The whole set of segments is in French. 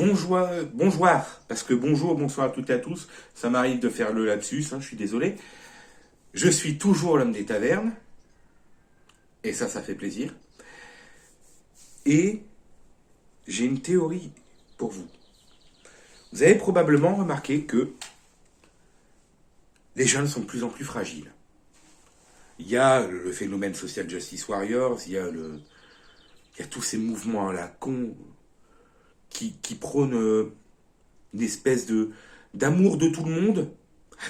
Bonjour, parce que bonjour, bonsoir à toutes et à tous, ça m'arrive de faire le lapsus, je suis désolé. Je suis toujours l'homme des tavernes, et ça fait plaisir. Et j'ai une théorie pour vous. Vous avez probablement remarqué que les jeunes sont de plus en plus fragiles. Il y a le phénomène Social Justice Warriors, il y a tous ces mouvements à la con qui prônent une espèce d'amour de tout le monde,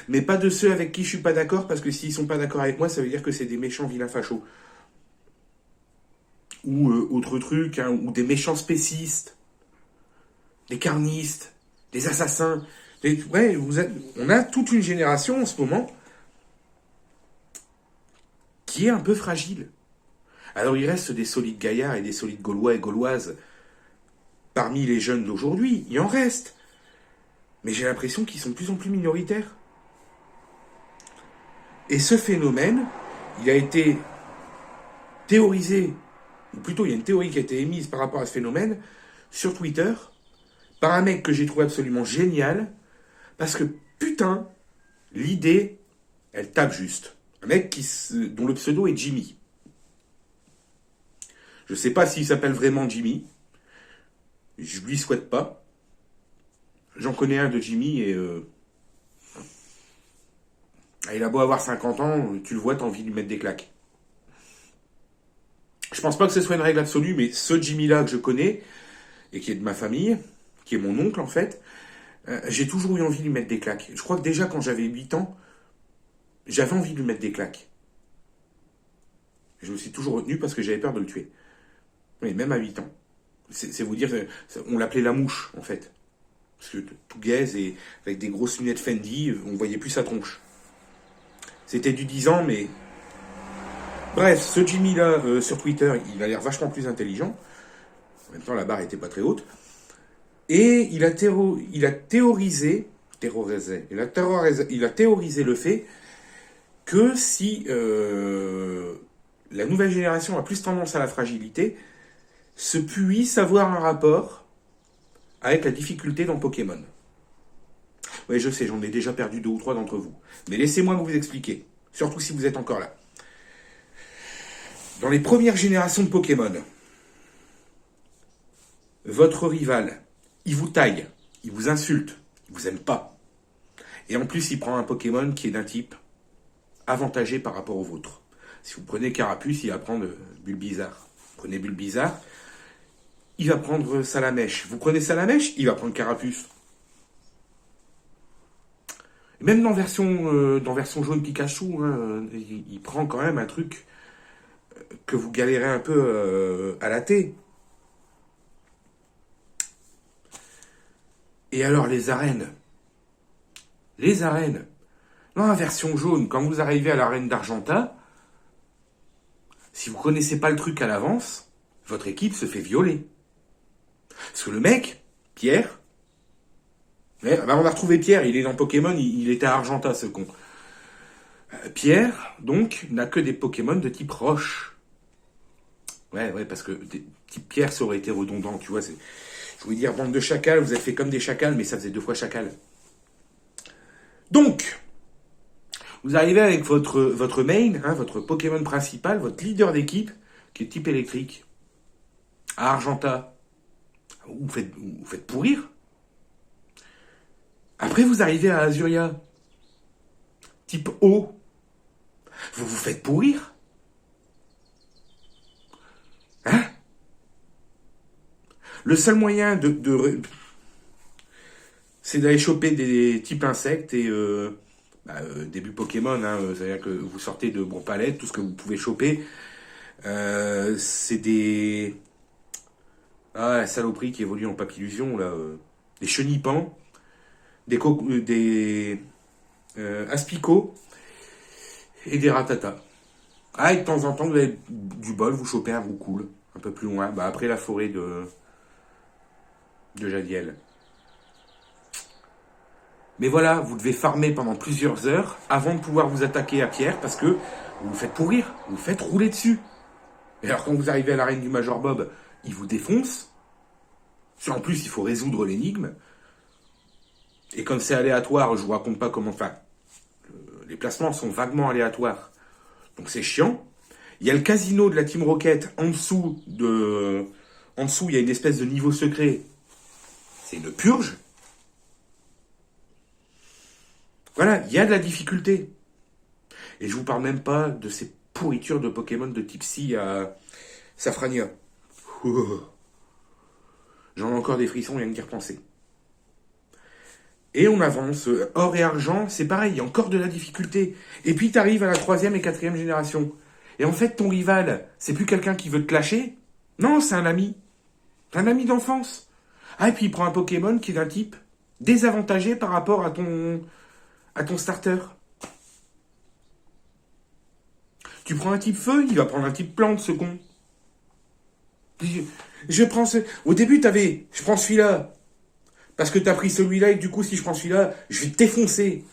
mais pas de ceux avec qui je suis pas d'accord, parce que s'ils sont pas d'accord avec moi, ça veut dire que c'est des méchants vilains fachos. Ou autre truc, ou des méchants spécistes, des carnistes, des assassins. On a toute une génération en ce moment qui est un peu fragile. Alors il reste des solides gaillards et des solides Gaulois et Gauloises parmi les jeunes d'aujourd'hui, il en reste. Mais j'ai l'impression qu'ils sont de plus en plus minoritaires. Et ce phénomène, il a été théorisé, ou plutôt il y a une théorie qui a été émise par rapport à ce phénomène sur Twitter, par un mec que j'ai trouvé absolument génial, parce que putain, l'idée, elle tape juste. Un mec dont le pseudo est Jimmy. Je sais pas s'il s'appelle vraiment Jimmy. Je lui souhaite pas. J'en connais un de Jimmy et il a beau avoir 50 ans, tu le vois, t'as envie de lui mettre des claques. Je pense pas que ce soit une règle absolue, mais ce Jimmy-là que je connais, et qui est de ma famille, qui est mon oncle en fait, j'ai toujours eu envie de lui mettre des claques. Je crois que déjà quand j'avais 8 ans, j'avais envie de lui mettre des claques. Je me suis toujours retenu parce que j'avais peur de le tuer. Oui, même à 8 ans. C'est vous dire, on l'appelait la mouche en fait. Parce que tout gaze et avec des grosses lunettes Fendi, on voyait plus sa tronche. C'était du 10 ans, mais... Bref, ce Jimmy-là, sur Twitter, il a l'air vachement plus intelligent. En même temps, la barre était pas très haute. Et il a théorisé le fait que si la nouvelle génération a plus tendance à la fragilité, ce puisse avoir un rapport avec la difficulté dans Pokémon. Oui, je sais, j'en ai déjà perdu 2 ou 3 d'entre vous. Mais laissez-moi vous expliquer, surtout si vous êtes encore là. Dans les premières générations de Pokémon, votre rival, il vous taille, il vous insulte, il vous aime pas. Et en plus, il prend un Pokémon qui est d'un type avantagé par rapport au vôtre. Si vous prenez Carapuce, il va prendre Bulbizarre. Prenez Bulbizarre, il va prendre Salamèche. Vous prenez Salamèche, il va prendre Carapuce. Et même dans version jaune Pikachu, il prend quand même un truc que vous galérez un peu à la thé. Et alors les arènes. Dans la version jaune, quand vous arrivez à l'arène d'Argenta, si vous connaissez pas le truc à l'avance, votre équipe se fait violer. Parce que le mec, Pierre, on va retrouver Pierre, il est dans Pokémon, il était à Argenta ce con. Pierre, donc, n'a que des Pokémon de type roche. Ouais, parce que type Pierre, ça aurait été redondant, tu vois. Je voulais dire, bande de chacals, vous êtes fait comme des chacals, mais ça faisait 2 fois chacal. Donc, vous arrivez avec votre main, votre Pokémon principal, votre leader d'équipe, qui est type électrique, à Argenta. Vous faites pourrir. Après, vous arrivez à Azuria, type eau. Vous vous faites pourrir. Le seul moyen c'est d'aller choper des types insectes et début Pokémon, c'est-à-dire que vous sortez de Palette, tout ce que vous pouvez choper, c'est des... la saloperie qui évolue en papillusion, là, des chenipans, des aspicots et des ratatas. Et de temps en temps, vous avez du bol, vous chopez un roucoule, un peu plus loin, après la forêt de Jadiel. Mais voilà, vous devez farmer pendant plusieurs heures avant de pouvoir vous attaquer à Pierre parce que vous vous faites pourrir, vous vous faites rouler dessus. Et alors quand vous arrivez à l'arène du Major Bob, il vous défonce. En plus, il faut résoudre l'énigme. Et comme c'est aléatoire, je vous raconte pas comment... Enfin, les placements sont vaguement aléatoires. Donc c'est chiant. Il y a le casino de la Team Rocket en dessous. En dessous, il y a une espèce de niveau secret. C'est une purge. Voilà, il y a de la difficulté. Et je vous parle même pas de ces pourritures de Pokémon de type Psy à Safrania. J'en ai encore des frissons rien que d'y repenser. Et on avance. Or et argent, c'est pareil, il y a encore de la difficulté. Et puis tu arrives à la 3e et 4e génération. Et en fait, ton rival, c'est plus quelqu'un qui veut te lâcher. Non, c'est un ami. Un ami d'enfance. Ah, et puis il prend un Pokémon qui est d'un type désavantagé par rapport à ton starter. Tu prends un type feu, il va prendre un type plante, ce con. Je prends ce... Au début, je prends celui-là. Parce que t'as pris celui-là et du coup, si je prends celui-là, je vais te défoncer.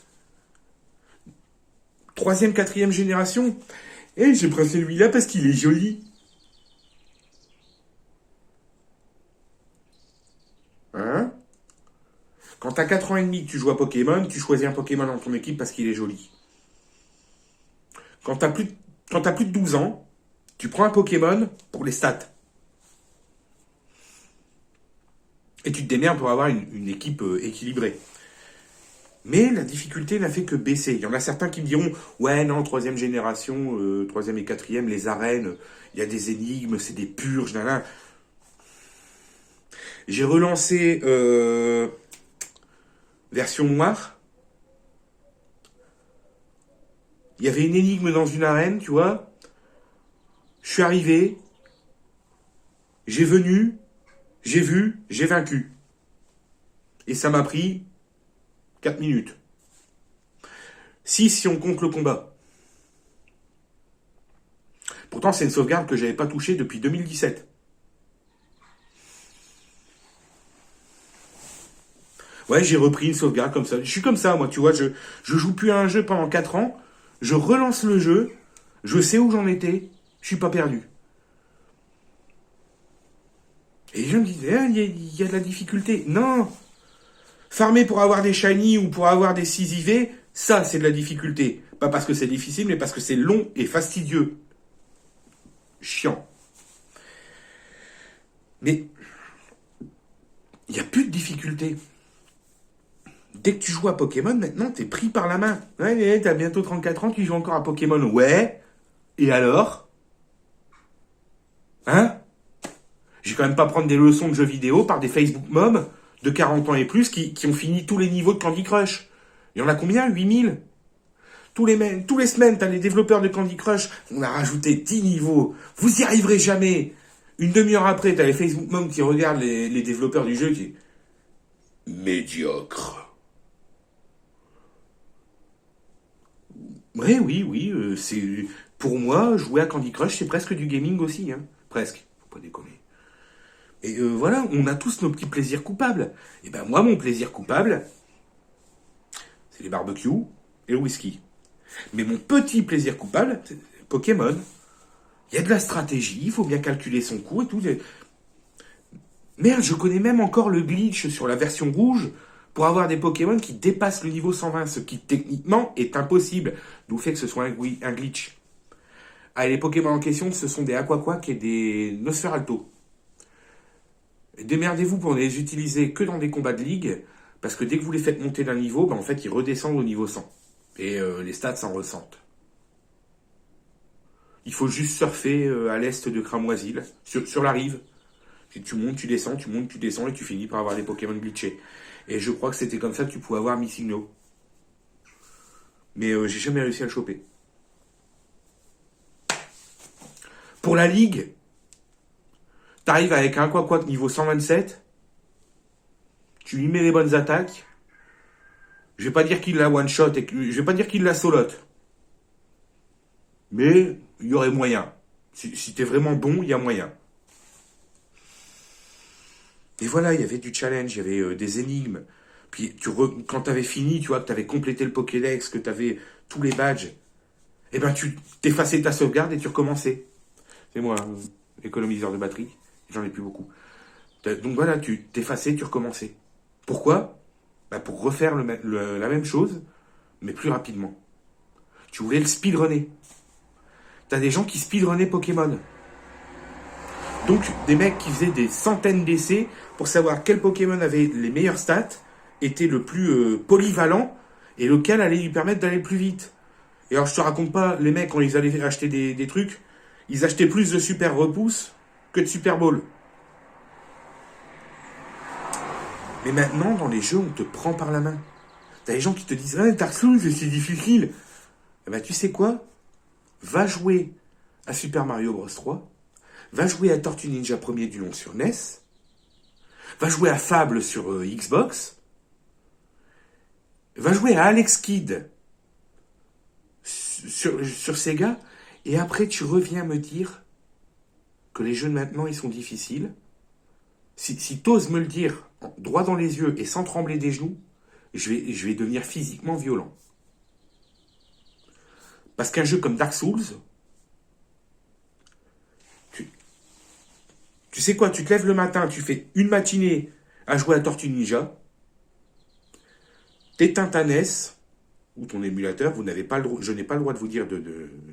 3e, 4e génération. Et j'ai pris celui-là parce qu'il est joli. Hein? Quand t'as 4 ans et demi que tu joues à Pokémon, tu choisis un Pokémon dans ton équipe parce qu'il est joli. Quand t'as plus de 12 ans, tu prends un Pokémon pour les stats. Et tu te démerdes pour avoir une équipe équilibrée. Mais la difficulté n'a fait que baisser. Il y en a certains qui me diront, ouais, non, 3e génération, 3e et 4e, les arènes, il y a des énigmes, c'est des purges, nanana. J'ai relancé version noire. Il y avait une énigme dans une arène, tu vois. Je suis arrivé, j'ai vu, j'ai vaincu. Et ça m'a pris 4 minutes. 6 si on compte le combat. Pourtant, c'est une sauvegarde que j'avais pas touchée depuis 2017. Ouais, j'ai repris une sauvegarde comme ça. Je suis comme ça, moi, tu vois. Je joue plus à un jeu pendant 4 ans. Je relance le jeu. Je sais où j'en étais. Je suis pas perdu. Et les gens me disaient, il y a de la difficulté. Non. Farmer pour avoir des shiny ou pour avoir des 6 IV, ça, c'est de la difficulté. Pas parce que c'est difficile, mais parce que c'est long et fastidieux. Chiant. Mais il n'y a plus de difficulté. Dès que tu joues à Pokémon, maintenant, t'es pris par la main. Ouais, t'as bientôt 34 ans, tu joues encore à Pokémon. Ouais. Et alors? Hein? Je vais quand même pas prendre des leçons de jeux vidéo par des Facebook mobs de 40 ans et plus qui ont fini tous les niveaux de Candy Crush. Il y en a combien? 8000? Tous les semaines, t'as les développeurs de Candy Crush. On a rajouté 10 niveaux. Vous y arriverez jamais. Une demi-heure après, t'as les Facebook mobs qui regardent les développeurs du jeu qui... Médiocre. Ouais, oui, c'est... Pour moi, jouer à Candy Crush, c'est presque du gaming aussi, hein. Presque. Faut pas déconner. Et voilà, on a tous nos petits plaisirs coupables. Et ben moi, mon plaisir coupable, c'est les barbecues et le whisky. Mais mon petit plaisir coupable, c'est Pokémon. Il y a de la stratégie, il faut bien calculer son coût et tout. Merde, je connais même encore le glitch sur la version rouge pour avoir des Pokémon qui dépassent le niveau 120, ce qui techniquement est impossible. D'où fait que ce soit un glitch. Ah, et les Pokémon en question, ce sont des Aquaquack et des Nosferalto. Démerdez-vous pour ne les utiliser que dans des combats de ligue, parce que dès que vous les faites monter d'un niveau, ben en fait, ils redescendent au niveau 100. Et les stats s'en ressentent. Il faut juste surfer à l'est de Cramoisil, sur la rive. Et tu montes, tu descends, et tu finis par avoir des Pokémon glitchés. Et je crois que c'était comme ça que tu pouvais avoir Missigno. Mais j'ai jamais réussi à le choper. Pour la ligue, t'arrives avec un Quaquaque niveau 127, tu lui mets les bonnes attaques, je vais pas dire qu'il la one-shot, je vais pas dire qu'il la solote. Mais il y aurait moyen. Si t'es vraiment bon, il y a moyen. Et voilà, il y avait du challenge, il y avait des énigmes. Puis quand t'avais fini, tu vois, que t'avais complété le Pokédex, que t'avais tous les badges, eh ben tu t'effaçais ta sauvegarde et tu recommençais. C'est moi, économiseur de batterie. J'en ai plus beaucoup. Donc voilà, tu t'effaçais, tu recommençais. Pourquoi? Bah pour refaire la même chose, mais plus rapidement. Tu voulais le speedrunner. T'as des gens qui speedrunnaient Pokémon. Donc des mecs qui faisaient des centaines d'essais pour savoir quel Pokémon avait les meilleures stats, était le plus polyvalent, et lequel allait lui permettre d'aller plus vite. Et alors je te raconte pas, les mecs quand ils allaient acheter des trucs, ils achetaient plus de Super Repousse que de Super Ball. Mais maintenant, dans les jeux, on te prend par la main. T'as des gens qui te disent ah, Dark Souls, c'est difficile. Eh ben, tu sais quoi? Va jouer à Super Mario Bros 3. Va jouer à Tortue Ninja Premier du Long sur NES. Va jouer à Fable sur Xbox. Va jouer à Alex Kidd sur Sega. Et après, tu reviens me dire que les jeux de maintenant, ils sont difficiles. Si t'oses me le dire droit dans les yeux et sans trembler des genoux, je vais devenir physiquement violent. Parce qu'un jeu comme Dark Souls, tu sais quoi, tu te lèves le matin, tu fais une matinée à jouer à Tortue Ninja, t'éteins ta NES ou ton émulateur, vous n'avez pas le droit, je n'ai pas le droit de vous dire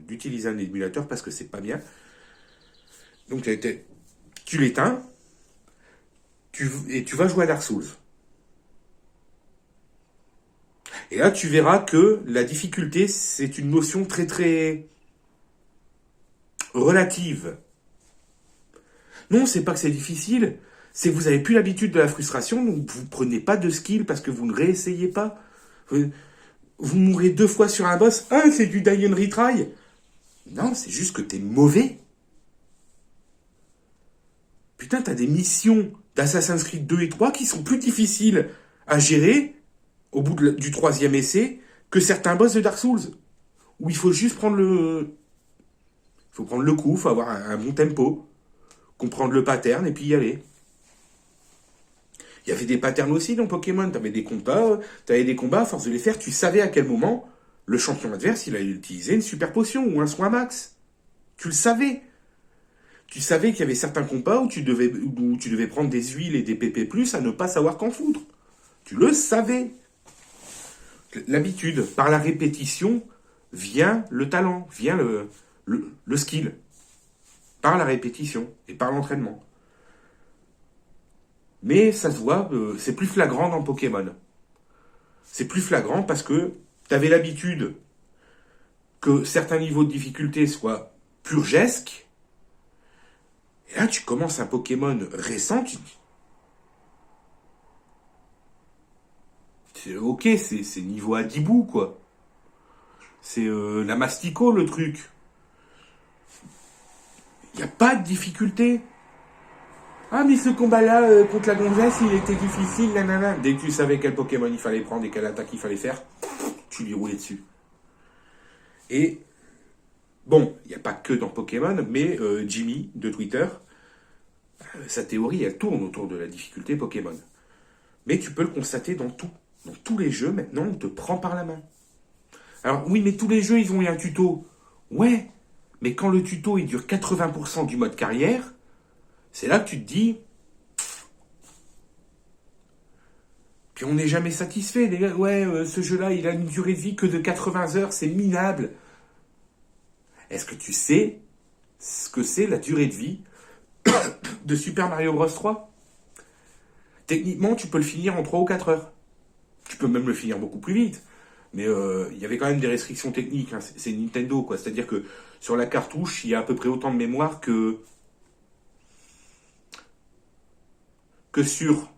d'utiliser un émulateur parce que c'est pas bien. Donc tu l'éteins et tu vas jouer à Dark Souls. Et là, tu verras que la difficulté, c'est une notion très très relative. Non, c'est pas que c'est difficile, c'est que vous n'avez plus l'habitude de la frustration, donc vous ne prenez pas de skill parce que vous ne réessayez pas. Vous mourrez 2 fois sur un boss, ah, c'est du die and retry. Non, c'est juste que t'es mauvais. Putain, t'as des missions d'Assassin's Creed 2 et 3 qui sont plus difficiles à gérer au bout du 3e essai que certains boss de Dark Souls. Où il faut juste prendre le... Il faut prendre le coup, il faut avoir un bon tempo, comprendre le pattern et puis y aller. Il y avait des patterns aussi dans Pokémon. T'avais des combats, à force de les faire, tu savais à quel moment le champion adverse, il allait utiliser une super potion ou un soin max. Tu le savais. Tu savais qu'il y avait certains combats où tu devais prendre des huiles et des PP+, à ne pas savoir qu'en foutre. Tu le savais. L'habitude, par la répétition, vient le talent, vient le skill. Par la répétition et par l'entraînement. Mais ça se voit, c'est plus flagrant dans Pokémon. C'est plus flagrant parce que tu avais l'habitude que certains niveaux de difficulté soient purgesques. Et là, tu commences un Pokémon récent, tu dis... Ok, c'est niveau Adibou, quoi. C'est la mastico, le truc. Il n'y a pas de difficulté. Ah, mais ce combat-là, contre la gonzesse, il était difficile, nanana. Dès que tu savais quel Pokémon il fallait prendre et quelle attaque il fallait faire, tu lui roulais dessus. Et, bon, il n'y a pas que dans Pokémon, mais Jimmy, de Twitter, sa théorie, elle tourne autour de la difficulté Pokémon. Mais tu peux le constater dans tout. Dans tous les jeux, maintenant, on te prend par la main. Alors, oui, mais tous les jeux, ils ont eu un tuto. Ouais, mais quand le tuto, il dure 80% du mode carrière, c'est là que tu te dis... Puis on n'est jamais satisfait, les gars. Ouais, ce jeu-là, il a une durée de vie que de 80 heures, c'est minable. Est-ce que tu sais ce que c'est la durée de vie de Super Mario Bros 3? Techniquement, tu peux le finir en 3 ou 4 heures. Tu peux même le finir beaucoup plus vite. Mais il y avait quand même des restrictions techniques. Hein. C'est Nintendo, quoi. C'est-à-dire que sur la cartouche, il y a à peu près autant de mémoire que sur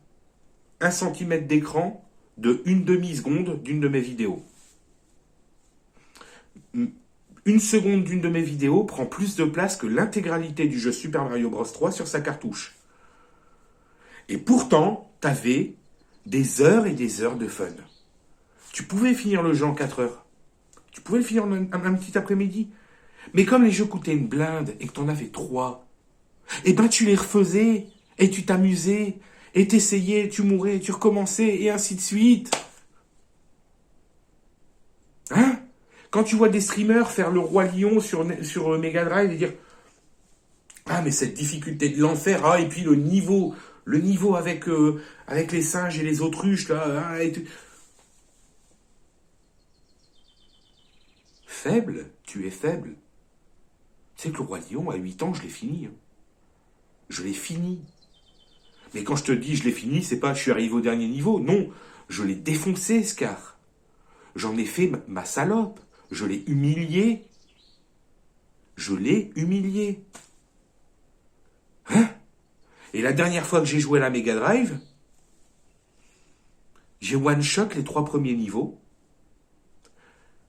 1 centimètre d'écran de 1 demi-seconde d'une de mes vidéos. 1 seconde d'une de mes vidéos prend plus de place que l'intégralité du jeu Super Mario Bros 3 sur sa cartouche. Et pourtant, t'avais des heures et des heures de fun. Tu pouvais finir le jeu en 4 heures. Tu pouvais le finir en un petit après-midi. Mais comme les jeux coûtaient une blinde et que t'en avais 3, eh ben tu les refaisais et tu t'amusais et t'essayais, tu mourais, tu recommençais et ainsi de suite. Hein? Quand tu vois des streamers faire le Roi Lion sur Mega Drive et dire ah mais cette difficulté de l'enfer, ah et puis le niveau Le niveau avec les singes et les autruches, là. Hein, Faible, tu es faible. Tu sais que le Roi Lion, à 8 ans, je l'ai fini. Hein. Je l'ai fini. Mais quand je te dis je l'ai fini, c'est pas je suis arrivé au dernier niveau. Non, je l'ai défoncé, Scar. J'en ai fait ma salope. Je l'ai humilié. Je l'ai humilié. Hein? Et la dernière fois que j'ai joué à la Mega Drive, j'ai one-shot les 3 premiers niveaux.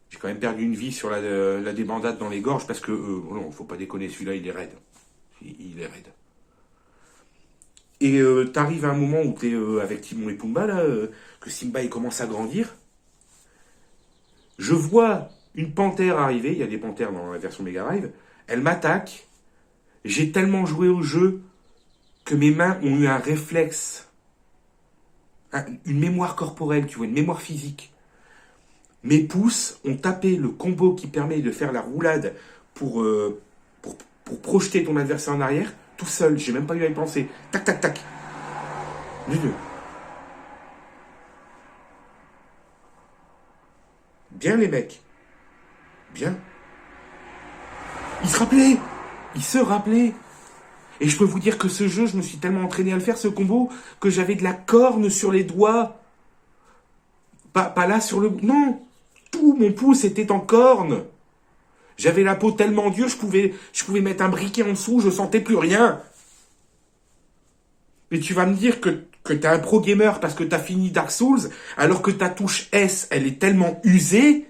J'ai quand même perdu une vie sur la débandade dans les gorges parce que, non, faut pas déconner, celui-là, il est raide. Il est raide. Et t'arrives à un moment où t'es avec Timon et Pumba, là, que Simba il commence à grandir. Je vois une panthère arriver, il y a des panthères dans la version Mega Drive, elle m'attaque. J'ai tellement joué au jeu que mes mains ont eu un réflexe, une mémoire corporelle, tu vois, une mémoire physique. Mes pouces ont tapé le combo qui permet de faire la roulade pour projeter ton adversaire en arrière, tout seul, j'ai même pas eu à y penser. Tac, tac, tac. Les deux. Bien les mecs. Bien. Il se rappelait. Et je peux vous dire que ce jeu, je me suis tellement entraîné à le faire, ce combo, que j'avais de la corne sur les doigts. Pas là sur le... Non. Tout mon pouce était en corne. J'avais la peau tellement dure, je pouvais mettre un briquet en dessous, je sentais plus rien. Mais tu vas me dire que t'es un pro gamer parce que t'as fini Dark Souls, alors que ta touche S, elle est tellement usée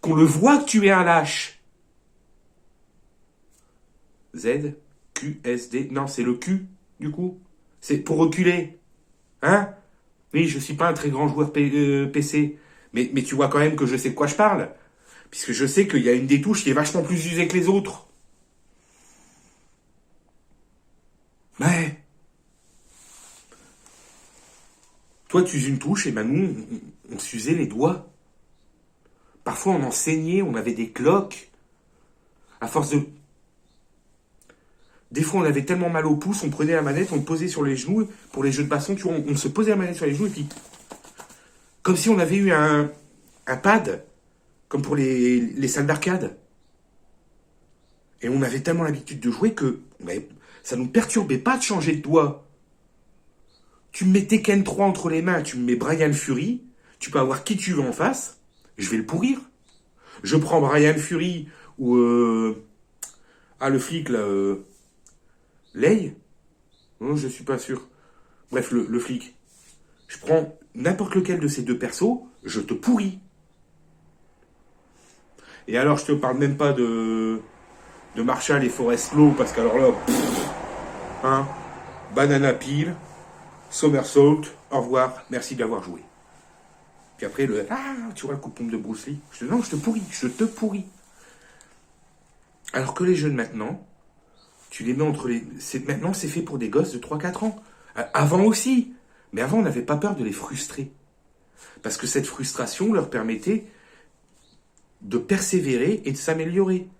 qu'on le voit que tu es un lâche. Z, Q, S, D. Non, c'est le Q, du coup. C'est pour reculer. Hein? Oui, je suis pas un très grand joueur PC. Mais tu vois quand même que je sais de quoi je parle. Puisque je sais qu'il y a une des touches qui est vachement plus usée que les autres. Ouais. Toi, tu uses une touche, et ben nous, on s'usait les doigts. Parfois, on en saignait, on avait des cloques. À force de... Des fois, on avait tellement mal au pouce, on prenait la manette, on le posait sur les genoux. Pour les jeux de baston, tu vois, on se posait la manette sur les genoux, et puis... Comme si on avait eu un pad, comme pour les salles d'arcade. Et on avait tellement l'habitude de jouer que ça nous perturbait pas de changer de doigt. Tu me mets Tekken 3 entre les mains, tu me mets Brian Fury, tu peux avoir qui tu veux en face, je vais le pourrir. Je prends Brian Fury ou... le flic, là... Lei. Non, je suis pas sûr. Bref, le flic. Je prends n'importe lequel de ces deux persos, je te pourris. Et alors, je te parle même pas de Marshall et Forest Law, parce qu'alors là... hein, Banana Peel... Somersault, au revoir, merci d'avoir joué. Puis après, tu vois le coup de pompe de Bruce Lee. Je te pourris. Alors que les jeunes maintenant, tu les mets entre les... Maintenant, c'est fait pour des gosses de 3-4 ans. Avant aussi. Mais avant, on n'avait pas peur de les frustrer. Parce que cette frustration leur permettait de persévérer et de s'améliorer.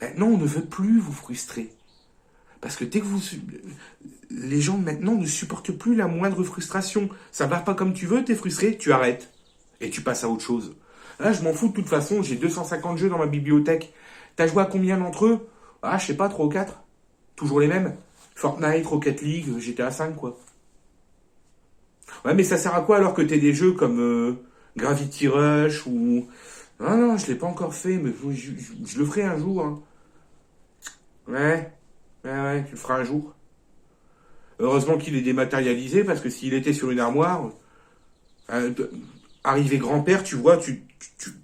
Maintenant, on ne veut plus vous frustrer. Parce que dès que les gens maintenant ne supportent plus la moindre frustration. Ça va pas comme tu veux, t'es frustré, tu arrêtes. Et tu passes à autre chose. Là, je m'en fous de toute façon, j'ai 250 jeux dans ma bibliothèque. T'as joué à combien d'entre eux? Je sais pas, 3 ou 4. Toujours les mêmes. Fortnite, Rocket League, GTA 5, quoi. Ouais, mais ça sert à quoi alors que t'es des jeux comme Gravity Rush ou... Non, je l'ai pas encore fait, mais je le ferai un jour. Hein. Ouais, tu le feras un jour. Heureusement qu'il est dématérialisé, parce que s'il était sur une armoire, arrivé grand-père, tu vois, tu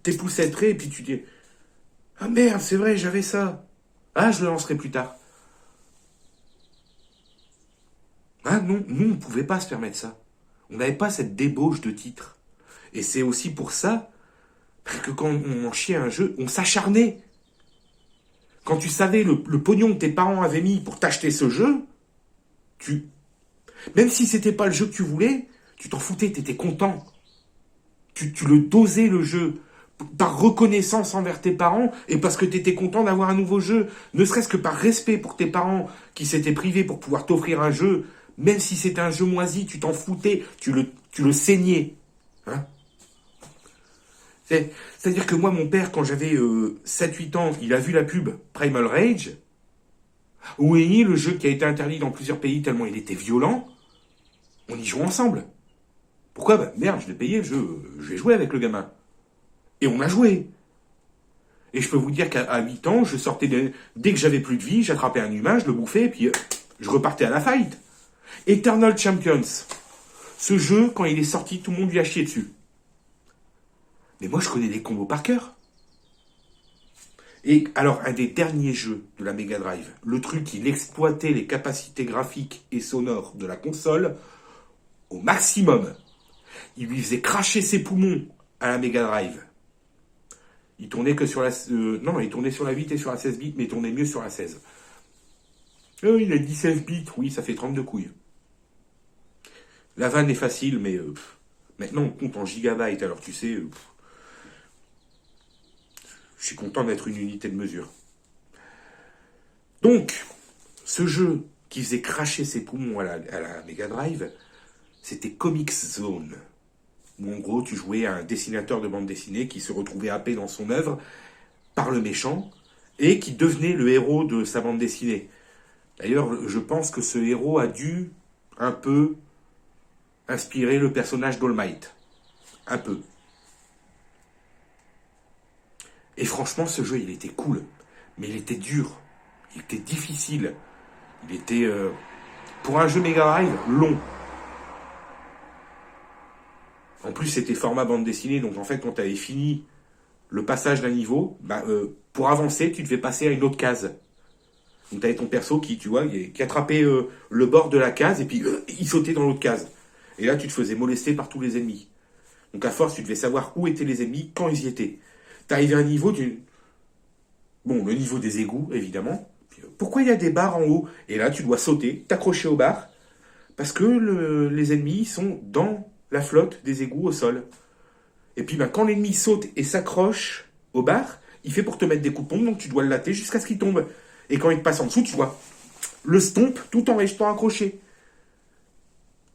t'époussetterais, et puis tu dis, ah merde, c'est vrai, j'avais ça. Je le lancerai plus tard. Non, nous, on ne pouvait pas se permettre ça. On n'avait pas cette débauche de titres. Et c'est aussi pour ça que quand on en chiait un jeu, on s'acharnait. Quand tu savais le pognon que tes parents avaient mis pour t'acheter ce jeu, même si c'était pas le jeu que tu voulais, tu t'en foutais, t'étais content. Tu le dosais le jeu, par reconnaissance envers tes parents, et parce que t'étais content d'avoir un nouveau jeu, ne serait-ce que par respect pour tes parents qui s'étaient privés pour pouvoir t'offrir un jeu, Même si c'était un jeu moisi, tu t'en foutais, tu le saignais. Hein. C'est-à-dire que moi, mon père, quand j'avais 7-8 ans, il a vu la pub Primal Rage. Oui, le jeu qui a été interdit dans plusieurs pays tellement il était violent. On y joue ensemble. Pourquoi? Bah, merde, je l'ai payé le jeu. Je vais jouer avec le gamin. Et on a joué. Et je peux vous dire qu'à 8 ans, je sortais dès que j'avais plus de vie, j'attrapais un humain, je le bouffais, et puis je repartais à la fight. Eternal Champions. Ce jeu, quand il est sorti, tout le monde lui a chié dessus. Mais moi, je connais les combos par cœur. Et alors, un des derniers jeux de la Mega Drive, le truc, il exploitait les capacités graphiques et sonores de la console au maximum. Il lui faisait cracher ses poumons à la Mega Drive. Il tournait que sur la... non, il tournait sur la 8 et sur la 16 bits, mais il tournait mieux sur la 16. Il a dit 16 bits, oui, ça fait 32 couilles. La vanne est facile, mais maintenant on compte en gigabytes, alors tu sais... je suis content d'être une unité de mesure. Donc, ce jeu qui faisait cracher ses poumons à la Mega Drive, c'était Comix Zone. Où en gros, tu jouais à un dessinateur de bande dessinée qui se retrouvait happé dans son œuvre par le méchant et qui devenait le héros de sa bande dessinée. D'ailleurs, je pense que ce héros a dû un peu inspirer le personnage d'All Might. Un peu. Et franchement, ce jeu, il était cool. Mais il était dur. Il était difficile. Il était, pour un jeu Mega Drive, long. En plus, c'était format bande dessinée. Donc, en fait, quand tu avais fini le passage d'un niveau, pour avancer, tu devais passer à une autre case. Donc, tu avais ton perso qui, tu vois, qui attrapait le bord de la case et puis il sautait dans l'autre case. Et là, tu te faisais molester par tous les ennemis. Donc, à force, tu devais savoir où étaient les ennemis, quand ils y étaient. T'arrivais à un niveau Bon, le niveau des égouts, évidemment. Puis, pourquoi il y a des barres en haut? Et là, tu dois sauter, t'accrocher aux barres, parce que les ennemis sont dans la flotte des égouts au sol. Et puis, quand l'ennemi saute et s'accroche aux barres, il fait pour te mettre des coups de pompe, donc tu dois le latter jusqu'à ce qu'il tombe. Et quand il te passe en dessous, tu dois le stomp tout en restant accroché.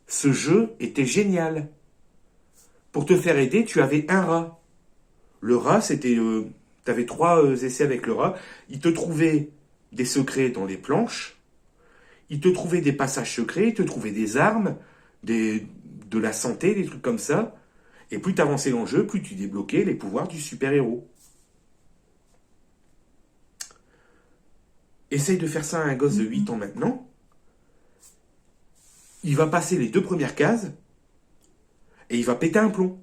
Ce jeu était génial. Pour te faire aider, tu avais un rat. Le rat, c'était... tu avais 3 essais avec le rat. Il te trouvait des secrets dans les planches. Il te trouvait des passages secrets. Il te trouvait des armes, de la santé, des trucs comme ça. Et plus tu avançais dans le jeu, plus tu débloquais les pouvoirs du super-héros. Essaye de faire ça à un gosse de 8 ans maintenant. Il va passer les 2 premières cases et il va péter un plomb.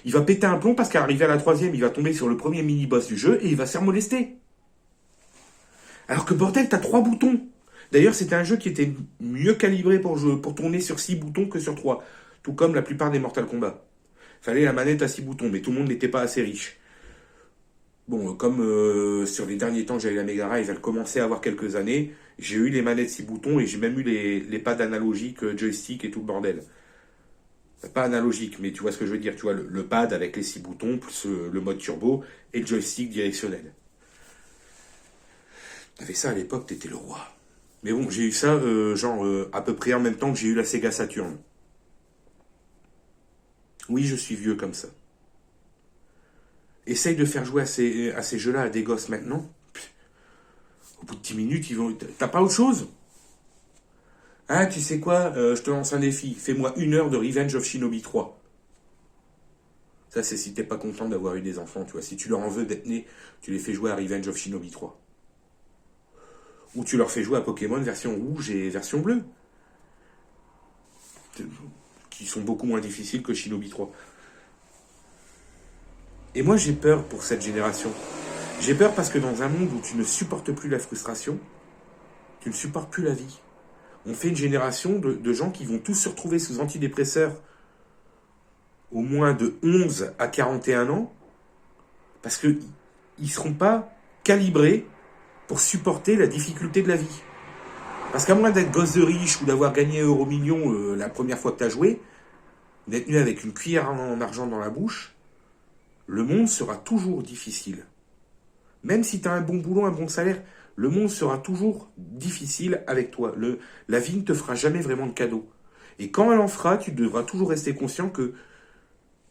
Il va péter un plomb parce qu'à arriver à la 3e, il va tomber sur le premier mini-boss du jeu et il va se faire molester. Alors que bordel, t'as 3 boutons. D'ailleurs, c'était un jeu qui était mieux calibré pour tourner sur 6 boutons que sur 3. Tout comme la plupart des Mortal Kombat. Fallait la manette à 6 boutons, mais tout le monde n'était pas assez riche. Bon, comme sur les derniers temps que j'avais la Mega Drive, elle commençait à avoir quelques années, j'ai eu les manettes 6 boutons et j'ai même eu les pads analogiques, joystick et tout le bordel. Pas analogique, mais tu vois ce que je veux dire. Tu vois, le pad avec les 6 boutons, plus le mode turbo et le joystick directionnel. T'avais ça à l'époque, t'étais le roi. Mais bon, j'ai eu ça, à peu près en même temps que j'ai eu la Sega Saturn. Oui, je suis vieux comme ça. Essaye de faire jouer à ces jeux-là à des gosses maintenant. Au bout de 10 minutes, ils vont... T'as pas autre chose? Ah, tu sais quoi, je te lance un défi. Fais-moi 1 heure de Revenge of Shinobi 3. Ça, c'est si t'es pas content d'avoir eu des enfants, tu vois. Si tu leur en veux d'être né, tu les fais jouer à Revenge of Shinobi 3. Ou tu leur fais jouer à Pokémon version rouge et version bleue. Qui sont beaucoup moins difficiles que Shinobi 3. Et moi, j'ai peur pour cette génération. J'ai peur parce que dans un monde où tu ne supportes plus la frustration, tu ne supportes plus la vie. On fait une génération de gens qui vont tous se retrouver sous antidépresseurs au moins de 11 à 41 ans parce qu'ils ne seront pas calibrés pour supporter la difficulté de la vie. Parce qu'à moins d'être gosse de riche ou d'avoir gagné Euromillion la première fois que tu as joué, d'être né avec une cuillère en argent dans la bouche, le monde sera toujours difficile. Même si tu as un bon boulot, un bon salaire, Le monde sera toujours difficile avec toi. La vie ne te fera jamais vraiment de cadeau. Et quand elle en fera, tu devras toujours rester conscient que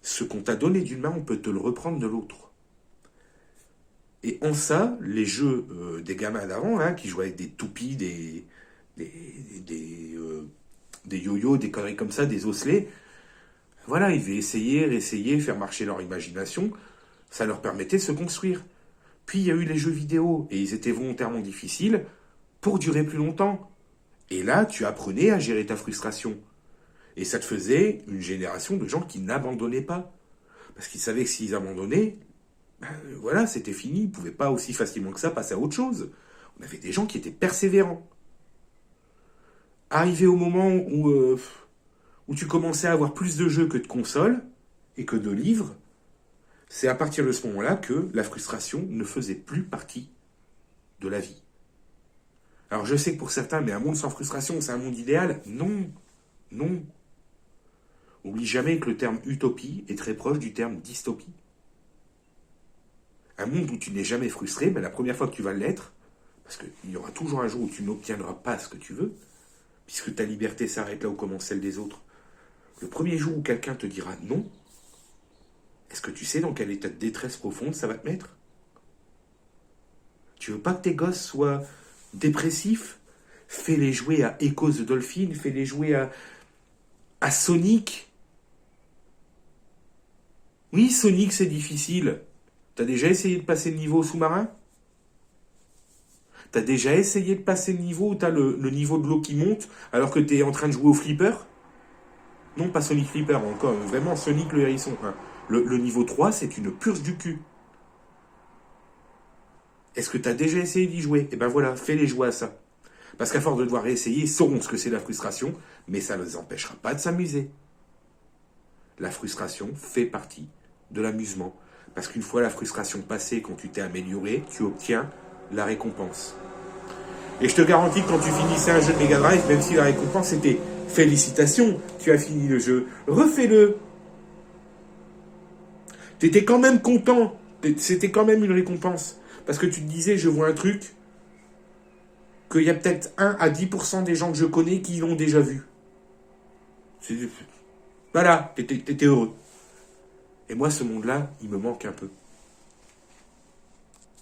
ce qu'on t'a donné d'une main, on peut te le reprendre de l'autre. Et en ça, les jeux des gamins d'avant, hein, qui jouaient avec des toupies, des yo-yo, des conneries comme ça, des osselets, voilà, ils devaient essayer, réessayer, faire marcher leur imagination. Ça leur permettait de se construire. Puis il y a eu les jeux vidéo, et ils étaient volontairement difficiles pour durer plus longtemps. Et là, tu apprenais à gérer ta frustration. Et ça te faisait une génération de gens qui n'abandonnaient pas. Parce qu'ils savaient que s'ils abandonnaient, ben, voilà, c'était fini. Ils ne pouvaient pas aussi facilement que ça passer à autre chose. On avait des gens qui étaient persévérants. Arrivé au moment où tu commençais à avoir plus de jeux que de consoles et que de livres, c'est à partir de ce moment-là que la frustration ne faisait plus partie de la vie. Alors je sais que pour certains, mais un monde sans frustration, c'est un monde idéal. Non, non. Oublie jamais que le terme utopie est très proche du terme dystopie. Un monde où tu n'es jamais frustré, mais la première fois que tu vas l'être, parce qu'il y aura toujours un jour où tu n'obtiendras pas ce que tu veux, puisque ta liberté s'arrête là où commence celle des autres. Le premier jour où quelqu'un te dira non, est-ce que tu sais dans quel état de détresse profonde ça va te mettre? Tu veux pas que tes gosses soient dépressifs? Fais-les jouer à Echo the Dolphin, fais-les jouer à Sonic. Oui, Sonic, c'est difficile. T'as déjà essayé de passer le niveau sous-marin? T'as déjà essayé de passer le niveau où t'as le niveau de l'eau qui monte alors que t'es en train de jouer au flipper? Non, pas Sonic Flipper, encore vraiment Sonic le hérisson. Hein. Le niveau 3, c'est une purge du cul. Est-ce que t'as déjà essayé d'y jouer? Eh ben voilà, fais-les jouer à ça. Parce qu'à force de devoir réessayer, ils sauront ce que c'est la frustration, mais ça ne les empêchera pas de s'amuser. La frustration fait partie de l'amusement. Parce qu'une fois la frustration passée, quand tu t'es amélioré, tu obtiens la récompense. Et je te garantis que quand tu finissais un jeu de Mega Drive, même si la récompense était félicitations, tu as fini le jeu, refais-le. T'étais quand même content, c'était quand même une récompense. Parce que tu te disais, je vois un truc, qu'il y a peut-être 1 à 10% des gens que je connais qui l'ont déjà vu. Voilà, t'étais heureux. Et moi, ce monde-là, il me manque un peu.